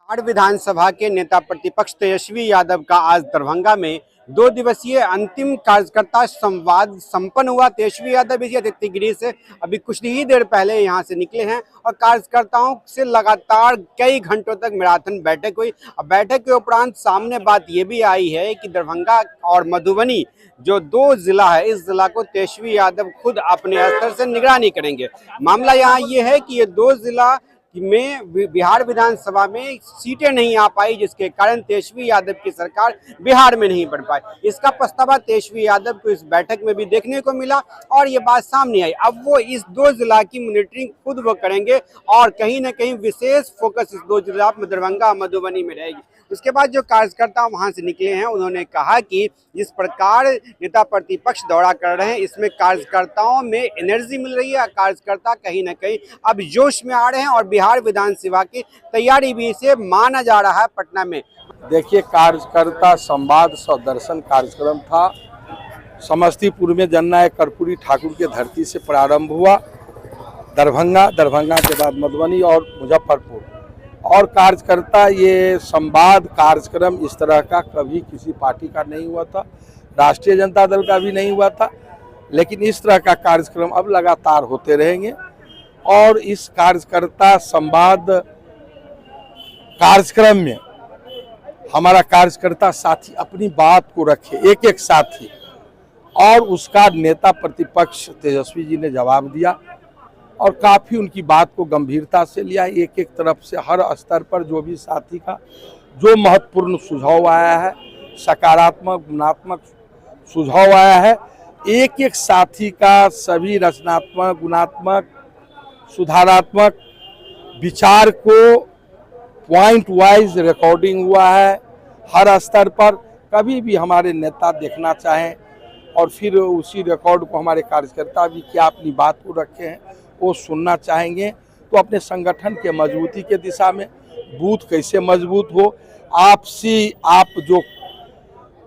बिहार विधानसभा के नेता प्रतिपक्ष तेजस्वी यादव का आज दरभंगा में 2 दिवसीय अंतिम कार्यकर्ता संवाद संपन्न हुआ। तेजस्वी यादव इसी अतिथिगृह से अभी कुछ ही देर पहले यहां से निकले हैं और कार्यकर्ताओं से लगातार कई घंटों तक मैराथन बैठक हुई। अब बैठक के उपरांत सामने बात ये भी आई है कि दरभंगा और मधुबनी जो 2 जिला है, इस जिला को तेजस्वी यादव खुद अपने स्तर से निगरानी करेंगे। मामला यहाँ ये है कि ये 2 जिला में बिहार विधानसभा में सीटें नहीं आ पाई, जिसके कारण तेजस्वी यादव की सरकार बिहार में नहीं बढ़ पाई। इसका पछतावा तेजस्वी यादव को इस बैठक में भी देखने को मिला और ये बात सामने आई। अब वो इस 2 जिला की मॉनिटरिंग खुद वो करेंगे और कहीं ना कहीं विशेष फोकस इस 2 जिला में दरभंगा मधुबनी में रहेगी। उसके बाद जो कार्यकर्ता वहां से निकले हैं, उन्होंने कहा कि जिस प्रकार नेता प्रतिपक्ष दौरा कर रहे हैं, इसमें कार्यकर्ताओं में एनर्जी मिल रही है। कार्यकर्ता कहीं ना कहीं अब जोश में आ रहे हैं और बिहार विधानसभा की तैयारी भी इसे माना जा रहा है। पटना में देखिए, कार्यकर्ता संवाद सदर्शन कार्यक्रम था। समस्तीपुर में जननायक कर्पूरी ठाकुर के धरती से प्रारंभ हुआ, दरभंगा के बाद मधुबनी और मुजफ्फरपुर। और कार्यकर्ता ये संवाद कार्यक्रम इस तरह का कभी किसी पार्टी का नहीं हुआ था, राष्ट्रीय जनता दल का भी नहीं हुआ था, लेकिन इस तरह का कार्यक्रम अब लगातार होते रहेंगे। और इस कार्यकर्ता संवाद कार्यक्रम में हमारा कार्यकर्ता साथी अपनी बात को रखे, एक एक साथी, और उसका नेता प्रतिपक्ष तेजस्वी जी ने जवाब दिया और काफ़ी उनकी बात को गंभीरता से लिया। एक एक तरफ से हर स्तर पर जो भी साथी का जो महत्वपूर्ण सुझाव आया है, सकारात्मक गुणात्मक सुझाव आया है, एक एक साथी का सभी रचनात्मक गुणात्मक सुधारात्मक विचार को पॉइंट वाइज रिकॉर्डिंग हुआ है हर स्तर पर। कभी भी हमारे नेता देखना चाहें और फिर उसी रिकॉर्ड को हमारे कार्यकर्ता भी क्या अपनी बात को रखे हैं वो सुनना चाहेंगे, तो अपने संगठन के मजबूती के दिशा में बूथ कैसे मजबूत हो, आपसी आप जो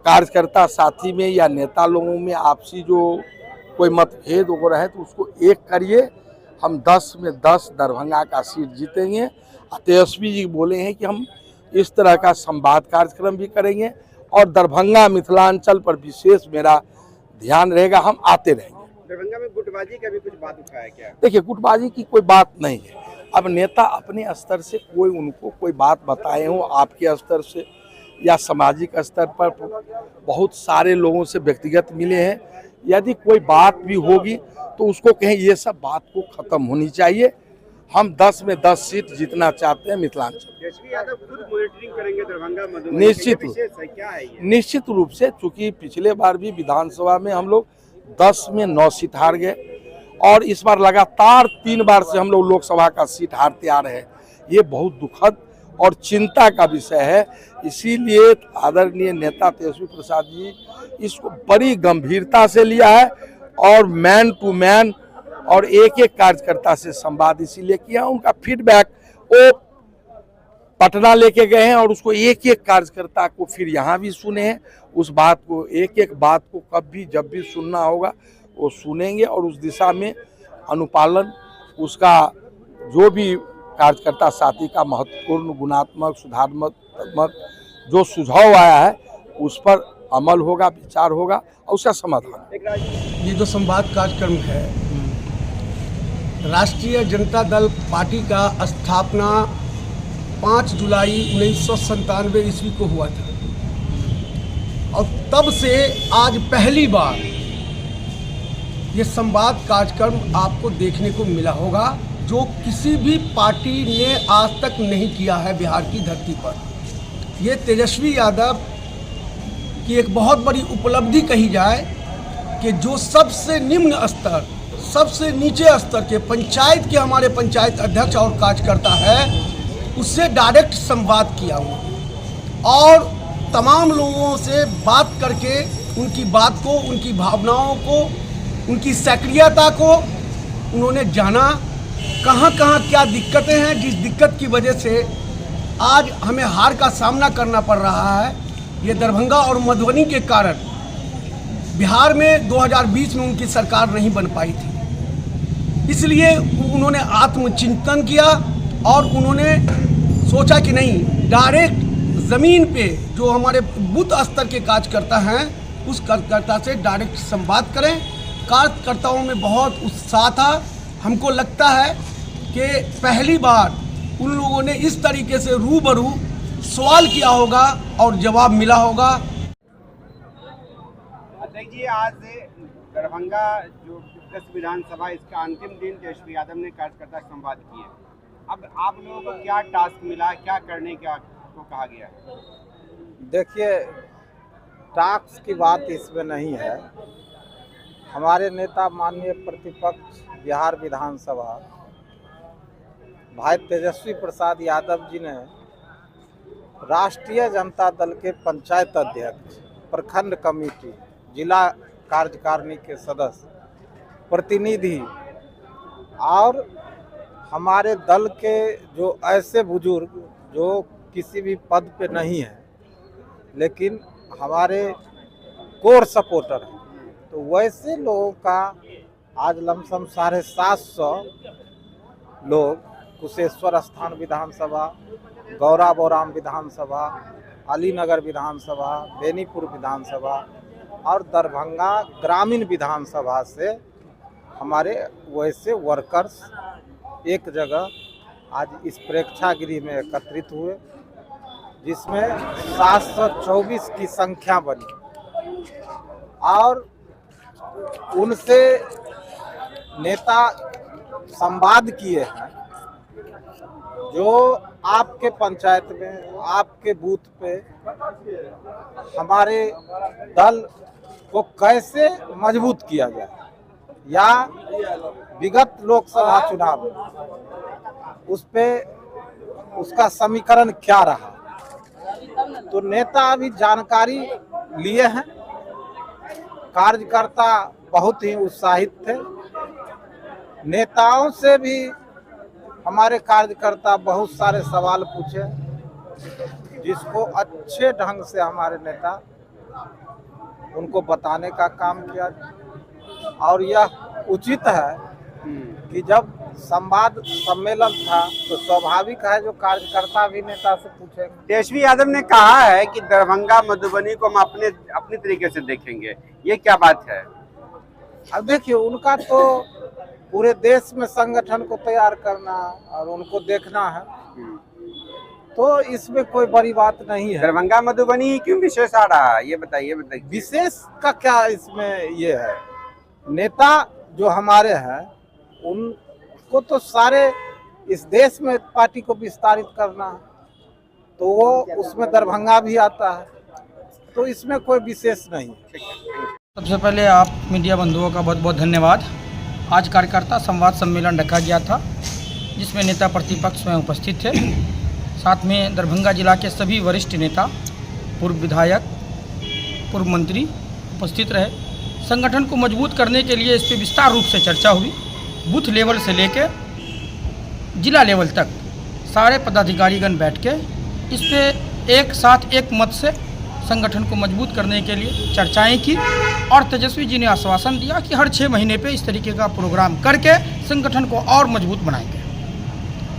कार्यकर्ता साथी में या नेता लोगों में आपसी जो कोई मतभेद हो रहा है तो उसको एक करिए। हम 10 में 10 दरभंगा का सीट जीतेंगे। तेजस्वी जी बोले हैं कि हम इस तरह का संवाद कार्यक्रम भी करेंगे और दरभंगा मिथिलांचल पर विशेष मेरा ध्यान रहेगा, हम आते रहेंगे। दरभंगा में गुटबाजी का भी कुछ बात उठा है क्या? देखिए, गुटबाजी की कोई बात नहीं है। अब नेता अपने स्तर से कोई उनको कोई बात बताए हो, आपके स्तर से या सामाजिक स्तर पर बहुत सारे लोगों से व्यक्तिगत मिले हैं, यदि कोई बात भी होगी तो उसको कहें ये सब बात को खत्म होनी चाहिए। हम 10 में 10 सीट जीतना चाहते हैं मिथिलांचल। तेजस्वी यादव खुद मॉनिटरिंग करेंगे दरभंगा मधुबनी, निश्चित रूप से, चूंकि पिछले बार भी विधानसभा में हम लोग 10 में 9 सीट हार गए और इस बार लगातार 3 बार से हम लोग लोकसभा का सीट हारते आ रहे हैं। ये बहुत दुखद और चिंता का विषय है। इसीलिए आदरणीय नेता तेजस्वी प्रसाद जी इसको बड़ी गंभीरता से लिया है और मैन टू मैन और एक एक कार्यकर्ता से संवाद इसीलिए किया। उनका फीडबैक वो पटना लेके गए हैं और उसको एक एक कार्यकर्ता को फिर यहाँ भी सुने हैं। उस बात को एक एक बात को कब भी जब भी सुनना होगा वो सुनेंगे और उस दिशा में अनुपालन उसका जो भी कार्यकर्ता साथी का महत्वपूर्ण गुणात्मक सुधारात्मक जो सुझाव आया है उस पर अमल होगा, विचार होगा और उसका समाधान। ये जो संवाद कार्यक्रम है, राष्ट्रीय जनता दल पार्टी का स्थापना 5 जुलाई 1997 ईस्वी को हुआ था और तब से आज पहली बार ये संवाद कार्यक्रम आपको देखने को मिला होगा, जो किसी भी पार्टी ने आज तक नहीं किया है बिहार की धरती पर। ये तेजस्वी यादव की एक बहुत बड़ी उपलब्धि कही जाए कि जो सबसे निम्न स्तर, सबसे नीचे स्तर के पंचायत के हमारे पंचायत अध्यक्ष और कार्यकर्ता है, उससे डायरेक्ट संवाद किया हुआ और तमाम लोगों से बात करके उनकी बात को, उनकी भावनाओं को, उनकी सक्रियता को उन्होंने जाना। कहाँ कहाँ क्या दिक्कतें हैं, जिस दिक्कत की वजह से आज हमें हार का सामना करना पड़ रहा है, ये दरभंगा और मधुबनी के कारण बिहार में 2020 में उनकी सरकार नहीं बन पाई थी। इसलिए उन्होंने आत्मचिंतन किया और उन्होंने सोचा कि नहीं, डायरेक्ट ज़मीन पे जो हमारे बूथ स्तर के कार्यकर्ता हैं उस कार्यकर्ता से डायरेक्ट संवाद करें। कार्यकर्ताओं में बहुत उत्साह था। हमको लगता है कि पहली बार उन लोगों ने इस तरीके से रूबरू सवाल किया होगा और जवाब मिला होगा। अध्यक्ष जी, आज दरभंगा जो 10 विधानसभा इसका अंतिम दिन तेजस्वी यादव ने कार्यकर्ता संवाद किए। अब आप लोगों को क्या टास्क मिला, क्या करने को कहा गया? देखिए, टास्क की बात इसमें नहीं है। हमारे नेता माननीय प्रतिपक्ष बिहार विधानसभा भाई तेजस्वी प्रसाद यादव जी ने राष्ट्रीय जनता दल के पंचायत अध्यक्ष, प्रखंड कमेटी, जिला कार्यकारिणी के सदस्य, प्रतिनिधि और हमारे दल के जो ऐसे बुजुर्ग जो किसी भी पद पे नहीं है लेकिन हमारे कोर सपोर्टर हैं, तो वैसे लोगों का आज लमसम 750 लोग कुशेश्वर स्थान विधानसभा, गौरा बोराम विधानसभा, अलीनगर विधानसभा, बेनीपुर विधानसभा और दरभंगा ग्रामीण विधानसभा से हमारे वैसे वर्कर्स एक जगह आज इस प्रेक्षागृह में एकत्रित हुए, जिसमें 724 की संख्या बनी और उनसे नेता संवाद किए हैं जो आपके पंचायत में, आपके बूथ पे हमारे दल को कैसे मजबूत किया जाए या विगत लोकसभा चुनाव में उस पे उसका समीकरण क्या रहा। तो नेता अभी जानकारी लिए हैं। कार्यकर्ता बहुत ही उत्साहित थे। नेताओं से भी हमारे कार्यकर्ता बहुत सारे सवाल पूछे, जिसको अच्छे ढंग से हमारे नेता उनको बताने का काम किया। और यह उचित है कि जब संवाद सम्मेलन था तो स्वाभाविक है जो कार्यकर्ता भी नेता से पूछेंगे। तेजस्वी यादव ने कहा है कि दरभंगा मधुबनी को हम अपने तरीके से देखेंगे, ये क्या बात है? अब देखिए, उनका तो पूरे देश में संगठन को तैयार करना और उनको देखना है, तो इसमें कोई बड़ी बात नहीं है। दरभंगा मधुबनी क्यों विशेष आ रहा है, ये बताइए। विशेष का क्या इसमें ये है, नेता जो हमारे हैं उनको तो सारे इस देश में पार्टी को विस्तारित करना है, तो वो उसमें दरभंगा भी आता है, तो इसमें कोई विशेष नहीं। सबसे पहले आप मीडिया बंधुओं का बहुत बहुत धन्यवाद। आज कार्यकर्ता संवाद सम्मेलन रखा गया था जिसमें नेता प्रतिपक्ष स्वयं उपस्थित थे, साथ में दरभंगा जिला के सभी वरिष्ठ नेता, पूर्व विधायक, पूर्व मंत्री उपस्थित रहे। संगठन को मजबूत करने के लिए इस पर विस्तार रूप से चर्चा हुई। बूथ लेवल से लेकर जिला लेवल तक सारे पदाधिकारीगण बैठ के इस पे एक साथ एक मत से संगठन को मजबूत करने के लिए चर्चाएं की और तेजस्वी जी ने आश्वासन दिया कि हर 6 महीने पे इस तरीके का प्रोग्राम करके संगठन को और मजबूत बनाएंगे।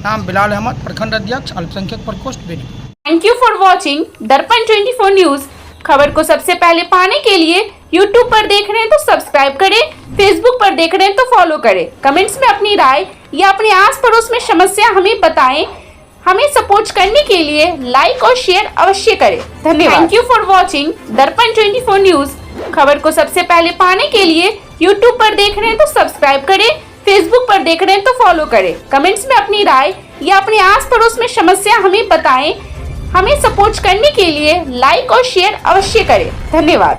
नाम बिलाल अहमद, प्रखंड अध्यक्ष, अल्पसंख्यक प्रकोष्ठ, Benipur. Thank you for watching दर्पण 24 न्यूज। खबर को सबसे पहले पाने के लिए YouTube पर देख रहे हैं तो सब्सक्राइब करें, Facebook पर देख रहे हैं तो फॉलो करें। कमेंट्स में अपनी राय या अपने आस पड़ोस में समस्या हमें बताएं। हमें सपोर्ट करने के लिए लाइक और शेयर अवश्य करें। धन्यवाद। थैंक यू फॉर वॉचिंग दर्पण 24 न्यूज। खबर को सबसे पहले पाने के लिए YouTube पर देख रहे हैं तो सब्सक्राइब करें, Facebook पर देख रहे हैं तो फॉलो करें। कमेंट्स में अपनी राय या अपने आस पड़ोस में समस्या हमें बताएं। हमें सपोर्ट करने के लिए लाइक और शेयर अवश्य करें। धन्यवाद।